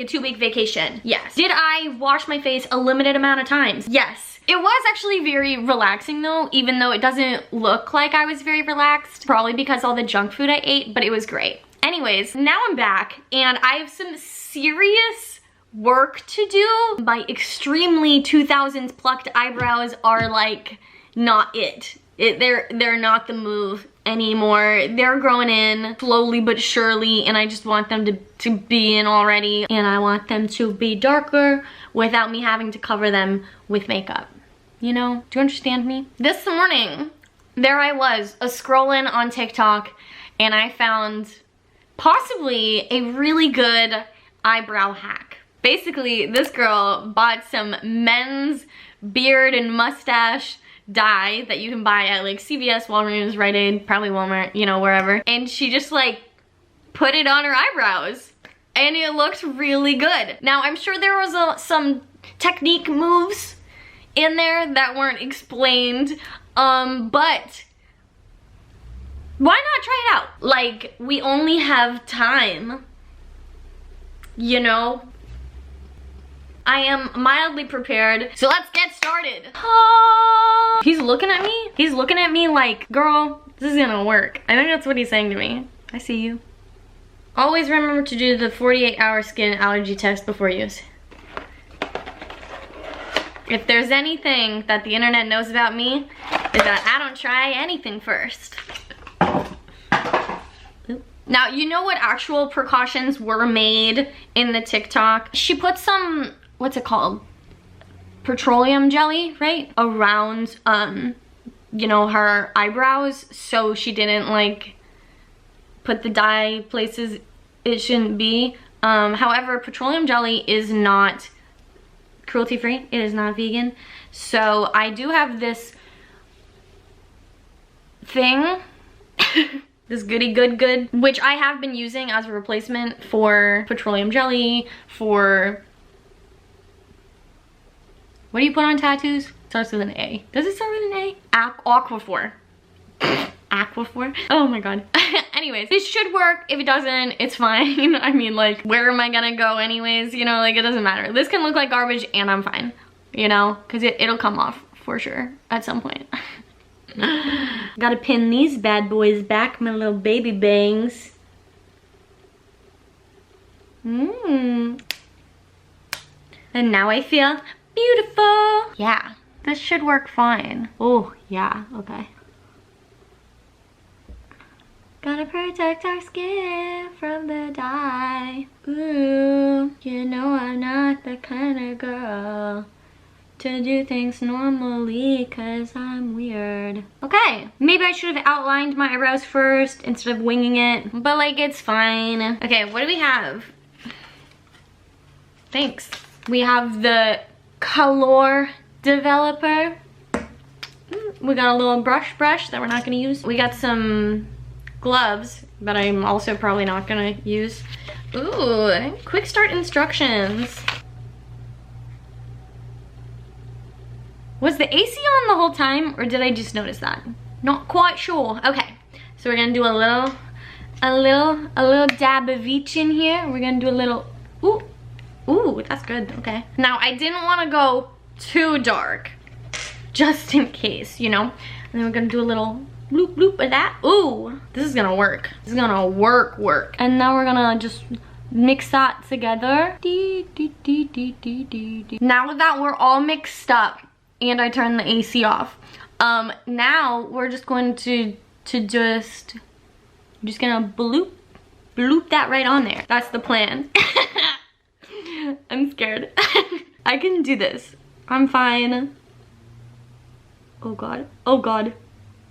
take a 2-week vacation? Yes. Did I wash my face a limited amount of times? Yes. It was actually very relaxing though, even though it doesn't look like I was very relaxed, probably because all the junk food I ate, but it was great. Anyways, now I'm back and I have some serious work to do. My extremely 2000s plucked eyebrows are like not it. They're not the move anymore. They're growing in slowly but surely, and I just want them to be in already, and I want them to be darker without me having to cover them with makeup. You know, do you understand me? This morning, there I was, scrolling on TikTok, and I found possibly a really good eyebrow hack. Basically, this girl bought some men's beard and mustache dye that you can buy at like CVS, Walgreens, Rite Aid, probably Walmart, you know, wherever. And she just like put it on her eyebrows and it looked really good. Now, I'm sure there was some technique moves in there that weren't explained, but why not try it out? Like, we only have time, you know? I am mildly prepared, so let's get started. He's looking at me. He's looking at me like, girl, this is gonna work. I think that's what he's saying to me. I see you. Always remember to do the 48-hour skin allergy test before use. If there's anything that the internet knows about me, is that I don't try anything first. Now, you know what actual precautions were made in the TikTok? She put some, what's it called? Petroleum jelly, right? Around, you know, her eyebrows, so she didn't like put the dye places it shouldn't be. However, petroleum jelly is not cruelty free. It is not vegan. So I do have this thing, this goody good, which I have been using as a replacement for petroleum jelly, for, what do you put on tattoos? Starts with an A. Does it start with an A? Aquaphor. Aquaphor? Oh my god. Anyways, this should work. If it doesn't, it's fine. I mean, like, where am I gonna go anyways? You know, like, it doesn't matter. This can look like garbage and I'm fine. You know? Because it'll come off for sure at some point. Gotta pin these bad boys back, my little baby bangs. And now I feel beautiful. Yeah, this should work fine. Oh, yeah, okay. Gotta protect our skin from the dye. Ooh, you know I'm not the kind of girl to do things normally, cause I'm weird. Okay, maybe I should have outlined my eyebrows first instead of winging it, but like, it's fine. Okay, what do we have? Thanks. We have the Color Developer. We got a little brush that we're not gonna use. We got some gloves, but I'm also probably not gonna use. Ooh, quick start instructions. Was the AC on the whole time, or did I just notice that? Not quite sure. Okay, so we're gonna do a little dab of each in here. We're gonna do a little, ooh, that's good, okay. Now, I didn't wanna go too dark, just in case, you know? And then we're gonna do a little bloop bloop of that. Ooh, this is gonna work. This is gonna work. And now we're gonna just mix that together. Now that we're all mixed up, and I turned the AC off, now we're just going to just gonna bloop that right on there. That's the plan. I'm scared. I can do this. I'm fine. Oh god. Oh god.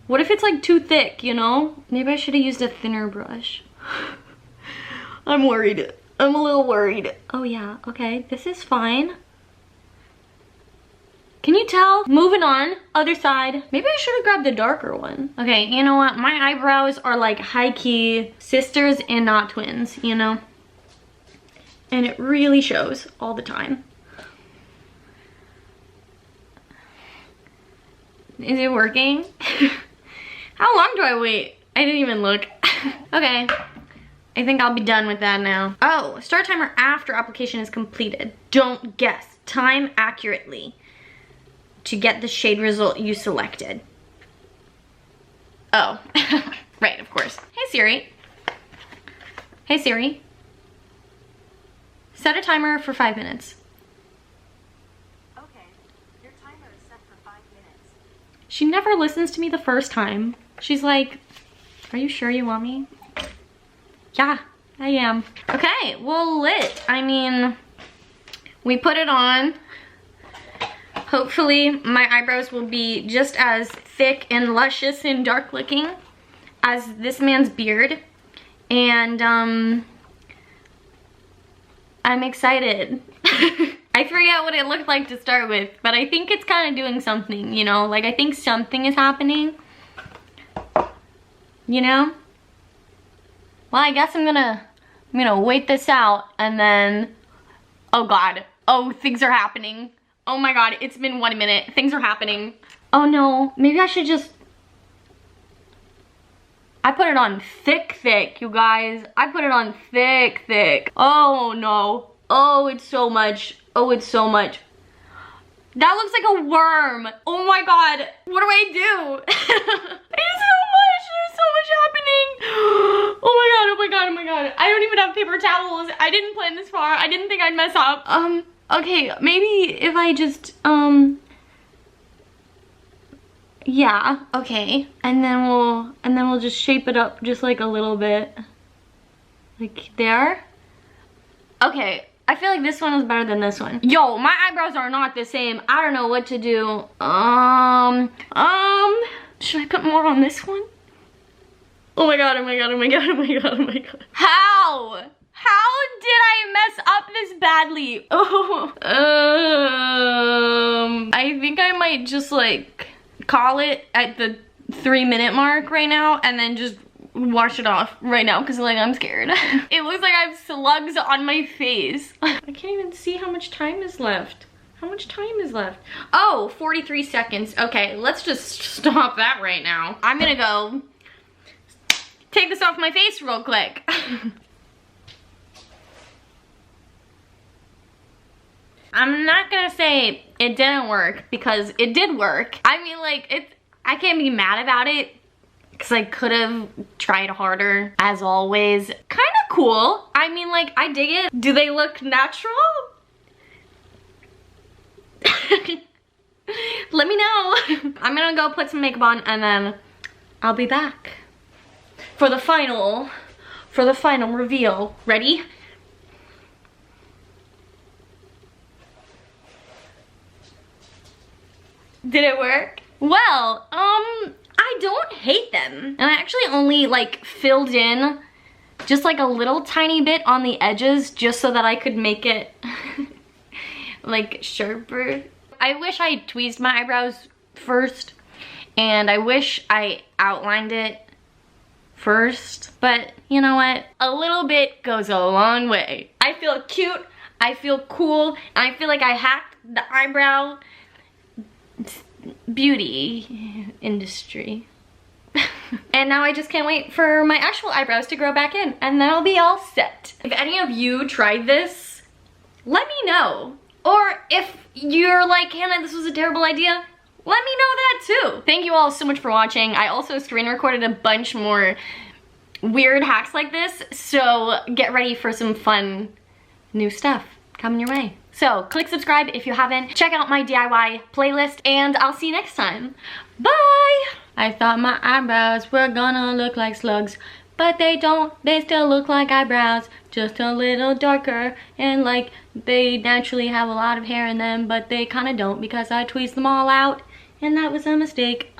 What if it's like too thick, you know? Maybe I should have used a thinner brush. I'm worried. I'm a little worried. Oh yeah, okay, this is fine. Can you tell? Moving on, other side. Maybe I should have grabbed the darker one. Okay, you know what? My eyebrows are like high-key sisters and not twins, you know? And it really shows all the time. Is it working? How long do I wait? I didn't even look. Okay, I think I'll be done with that now. Oh, start timer after application is completed. Don't guess. Time accurately to get the shade result you selected. Oh, right, of course. Hey Siri. Hey Siri. Set a timer for 5 minutes. Okay, your timer is set for 5 minutes. She never listens to me the first time. She's like, are you sure you want me? Yeah, I am. Okay, well, lit. I mean, we put it on. Hopefully my eyebrows will be just as thick and luscious and dark looking as this man's beard. And I'm excited. I forget what it looked like to start with, but I think it's kind of doing something, you know? Like, I think something is happening, you know? Well, I guess I'm gonna wait this out and then, oh God, oh, things are happening. Oh my God, it's been 1 minute. Things are happening. Oh no, maybe I should just... I put it on thick, you guys. I put it on thick. Oh no. Oh, it's so much. Oh, it's so much. That looks like a worm. Oh my God. What do I do? There's so much happening. Oh my God. I don't even have paper towels. I didn't plan this far. I didn't think I'd mess up. Okay, maybe if I just, yeah, okay. And then we'll just shape it up just like a little bit. Like there. Okay, I feel like this one is better than this one. Yo, my eyebrows are not the same. I don't know what to do. Should I put more on this one? Oh my God. How did I mess up this badly? Oh. I think I might just like call it at the 3 minute mark right now and then just wash it off right now because like I'm scared. It looks like I have slugs on my face. I can't even see how much time is left. How much time is left? Oh, 43 seconds. Okay, let's just stop that right now. I'm gonna go take this off my face real quick. I'm not gonna say it didn't work because it did work. I mean, like, I can't be mad about it because I could have tried harder, as always. Kind of cool. I mean, like, I dig it. Do they look natural? Let me know. I'm gonna go put some makeup on and then I'll be back for the final reveal. Ready? Did it work? Well, I don't hate them. And I actually only like filled in just like a little tiny bit on the edges just so that I could make it like sharper. I wish I tweezed my eyebrows first and I wish I outlined it first, but you know what? A little bit goes a long way. I feel cute, I feel cool, and I feel like I hacked the eyebrow beauty industry. And now I just can't wait for my actual eyebrows to grow back in and then I'll be all set. If any of you tried this, let me know. Or if you're like, Hannah, this was a terrible idea, let me know that too. Thank you all so much for watching. I also screen recorded a bunch more weird hacks like this, so get ready for some fun new stuff coming your way. So click subscribe if you haven't. Check out my DIY playlist and I'll see you next time. Bye! I thought my eyebrows were gonna look like slugs, but they don't. They still look like eyebrows, just a little darker, and like they naturally have a lot of hair in them, but they kinda don't because I tweezed them all out and that was a mistake.